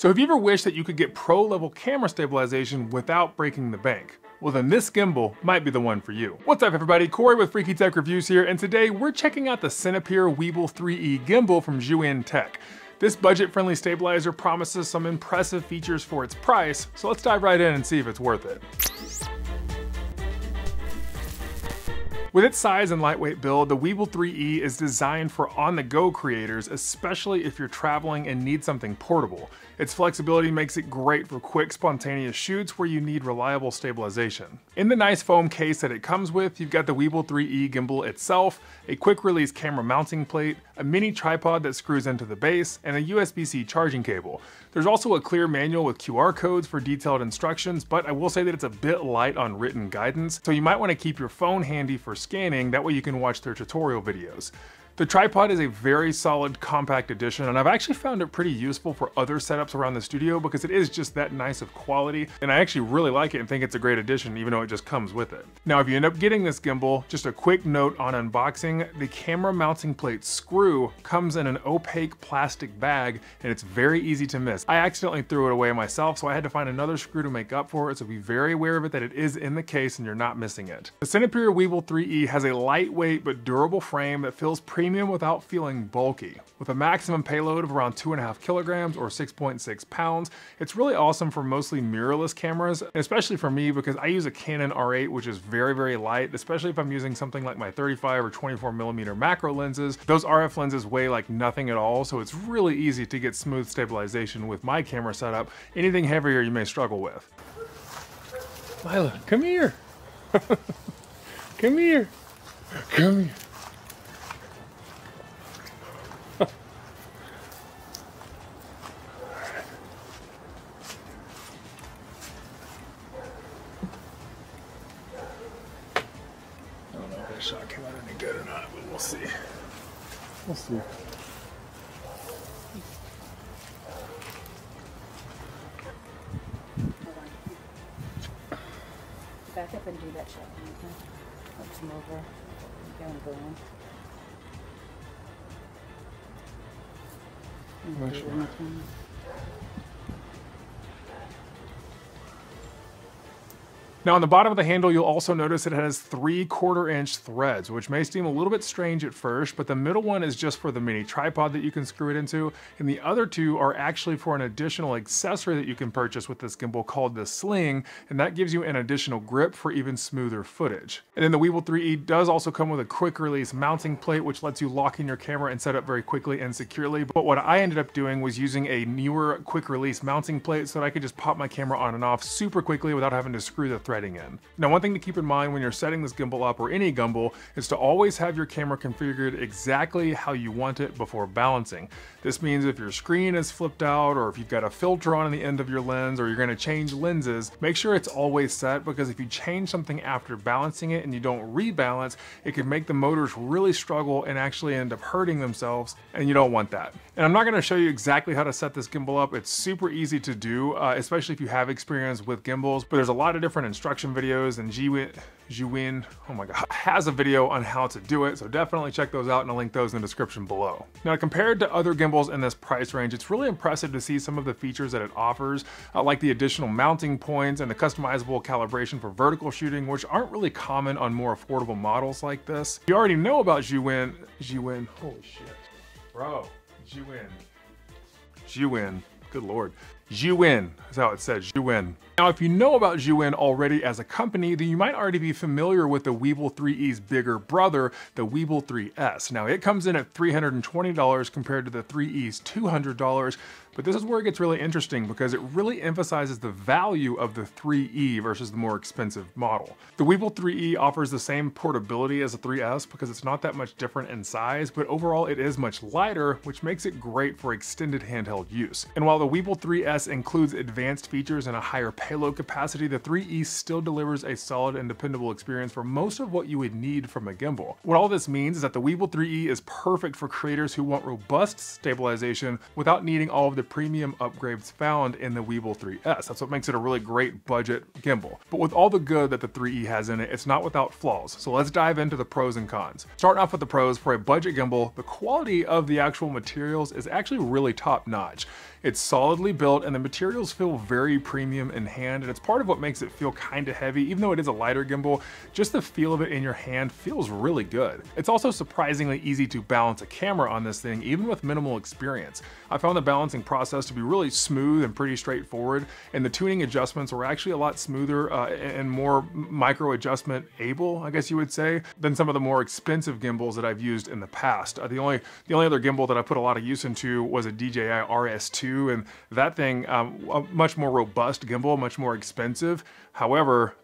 So have you ever wished that you could get pro-level camera stabilization without breaking the bank? Well, then this gimbal might be the one for you. What's up everybody, Corey with Freaky Tech Reviews here, and today we're checking out the Cinepeer Weebill 3E gimbal from Zhiyun Tech. This budget-friendly stabilizer promises some impressive features for its price, so let's dive right in and see if it's worth it. With its size and lightweight build, the Weebill 3E is designed for on-the-go creators, especially if you're traveling and need something portable. Its flexibility makes it great for quick, spontaneous shoots where you need reliable stabilization. In the nice foam case that it comes with, you've got the Weebill 3E gimbal itself, a quick-release camera mounting plate, a mini tripod that screws into the base, and a USB-C charging cable. There's also a clear manual with QR codes for detailed instructions, but I will say that it's a bit light on written guidance, so you might want to keep your phone handy for scanning, that way you can watch their tutorial videos. The tripod is a very solid compact addition, and I've actually found it pretty useful for other setups around the studio because it is just that nice of quality, and I actually really like it and think it's a great addition even though it just comes with it. Now if you end up getting this gimbal, just a quick note on unboxing, the camera mounting plate screw comes in an opaque plastic bag and it's very easy to miss. I accidentally threw it away myself, so I had to find another screw to make up for it, so be very aware of it that it is in the case and you're not missing it. The Cinepeer Weebill 3E has a lightweight but durable frame that feels premium without feeling bulky. With a maximum payload of around 2.5 kilograms or 6.6 pounds, it's really awesome for mostly mirrorless cameras, especially for me because I use a Canon R8 which is very, very light, especially if I'm using something like my 35 or 24mm macro lenses. Those RF lenses weigh like nothing at all, so it's really easy to get smooth stabilization with my camera setup. Anything heavier you may struggle with. Lila, come here. Come here. Come here. Shot came out any good or not, but we'll see. We'll see. Back up and do that shot. Let's come over. Go in. Now on the bottom of the handle, you'll also notice it has 3/4 inch threads, which may seem a little bit strange at first, but the middle one is just for the mini tripod that you can screw it into, and the other two are actually for an additional accessory that you can purchase with this gimbal called the sling, and that gives you an additional grip for even smoother footage. And then the Weebill 3E does also come with a quick release mounting plate, which lets you lock in your camera and set up very quickly and securely. But what I ended up doing was using a newer quick release mounting plate so that I could just pop my camera on and off super quickly without having to screw the threading in. Now one thing to keep in mind when you're setting this gimbal up, or any gimbal, is to always have your camera configured exactly how you want it before balancing. This means if your screen is flipped out, or if you've got a filter on the end of your lens, or you're going to change lenses, make sure it's always set, because if you change something after balancing it and you don't rebalance, it could make the motors really struggle and actually end up hurting themselves, and you don't want that. And I'm not going to show you exactly how to set this gimbal up. It's super easy to do, especially if you have experience with gimbals, but there's a lot of different instruction videos, and Zhiyun, oh my god, has a video on how to do it, so definitely check those out and I'll link those in the description below. Now compared to other gimbals in this price range, it's really impressive to see some of the features that it offers, like the additional mounting points and the customizable calibration for vertical shooting, which aren't really common on more affordable models like this. You already know about Zhiyun, holy shit, bro, Zhiyun, good lord. Zhiyun is how it says, Zhiyun. Now, if you know about Zhiyun already as a company, then you might already be familiar with the Weebill 3E's bigger brother, the Weebill 3S. Now, it comes in at $320 compared to the 3E's $200, but this is where it gets really interesting because it really emphasizes the value of the 3E versus the more expensive model. The Weebill 3E offers the same portability as the 3S because it's not that much different in size, but overall it is much lighter, which makes it great for extended handheld use. And while the Weebill 3S includes advanced features and a higher payload capacity, the 3E still delivers a solid and dependable experience for most of what you would need from a gimbal. What all this means is that the Weebill 3E is perfect for creators who want robust stabilization without needing all of the the premium upgrades found in the Weebill 3S. That's what makes it a really great budget gimbal. But with all the good that the 3E has in it, it's not without flaws. So let's dive into the pros and cons. Starting off with the pros, for a budget gimbal, the quality of the actual materials is actually really top notch. It's solidly built and the materials feel very premium in hand, and it's part of what makes it feel kind of heavy. Even though it is a lighter gimbal, just the feel of it in your hand feels really good. It's also surprisingly easy to balance a camera on this thing, even with minimal experience. I found the balancing process to be really smooth and pretty straightforward, and the tuning adjustments were actually a lot smoother and more micro adjustment able, I guess you would say, than some of the more expensive gimbals that I've used in the past. The only other gimbal that I put a lot of use into was a DJI RS2, and that thing, a much more robust gimbal, much more expensive. However,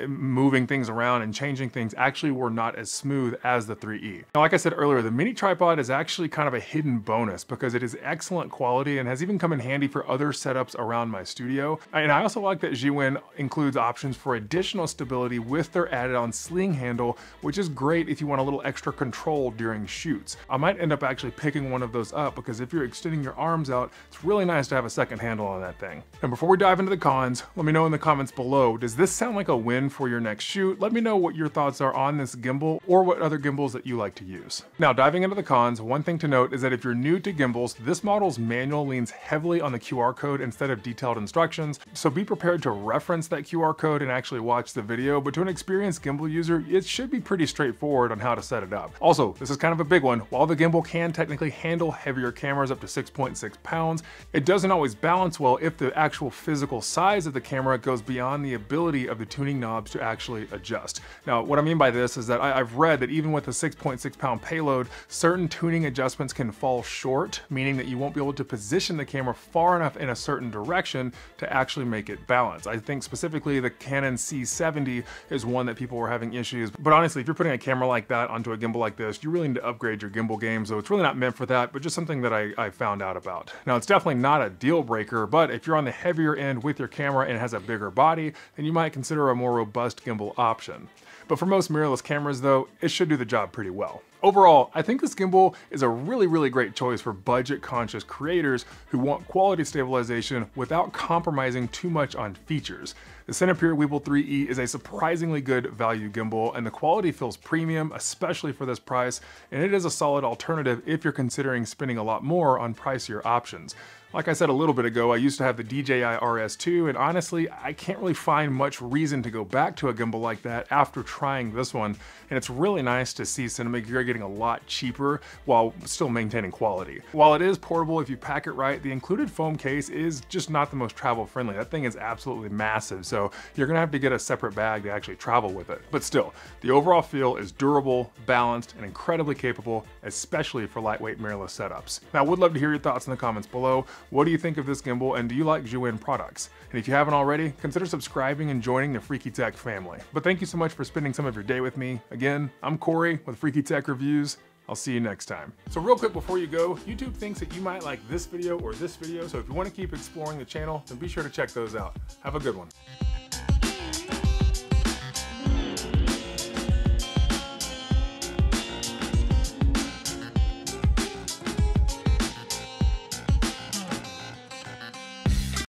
moving things around and changing things actually were not as smooth as the 3E. Now, like I said earlier, the mini tripod is actually kind of a hidden bonus because it is excellent quality and has even come in handy for other setups around my studio. And I also like that Zhiyun includes options for additional stability with their added on sling handle, which is great if you want a little extra control during shoots. I might end up actually picking one of those up because if you're extending your arms out, it's really nice to have a second handle on that thing. And before we dive into the cons, let me know in the comments below, does this sound like a win for your next shoot? Let me know what your thoughts are on this gimbal or what other gimbals that you like to use. Now, diving into the cons, one thing to note is that if you're new to gimbals, this model's manual leans heavily on the QR code instead of detailed instructions, so be prepared to reference that QR code and actually watch the video, but to an experienced gimbal user, it should be pretty straightforward on how to set it up. Also, this is kind of a big one. While the gimbal can technically handle heavier cameras up to 6.6 pounds, it doesn't always balance well if the actual physical size of the camera goes beyond the ability of the tuning knobs to actually adjust. Now, what I mean by this is that I've read that even with a 6.6 pound payload, certain tuning adjustments can fall short, meaning that you won't be able to position the camera far enough in a certain direction to actually make it balance. I think specifically the Canon C70 is one that people were having issues, but honestly, if you're putting a camera like that onto a gimbal like this, you really need to upgrade your gimbal game, so it's really not meant for that, but just something that I found out about. Now, it's definitely not a deal breaker, but if you're on the heavier end with your camera and it has a bigger body, then you might consider a more robust gimbal option. But for most mirrorless cameras though, it should do the job pretty well. Overall, I think this gimbal is a really great choice for budget-conscious creators who want quality stabilization without compromising too much on features. The Cinepeer Weebill 3E is a surprisingly good value gimbal, and the quality feels premium, especially for this price, and it is a solid alternative if you're considering spending a lot more on pricier options. Like I said a little bit ago, I used to have the DJI RS2, and honestly, I can't really find much reason to go back to a gimbal like that after trying this one, and it's really nice to see Cinepeer getting a lot cheaper while still maintaining quality. While it is portable if you pack it right, the included foam case is just not the most travel friendly. That thing is absolutely massive, so you're gonna have to get a separate bag to actually travel with it. But still, the overall feel is durable, balanced, and incredibly capable, especially for lightweight mirrorless setups. Now, I would love to hear your thoughts in the comments below. What do you think of this gimbal, and do you like Zhiyun products? And if you haven't already, consider subscribing and joining the Freaky Tech family. But thank you so much for spending some of your day with me. Again, I'm Corey with Freaky Tech Reviews. I'll see you next time. So real quick before you go, YouTube thinks that you might like this video or this video, so if you want to keep exploring the channel, then be sure to check those out. Have a good one.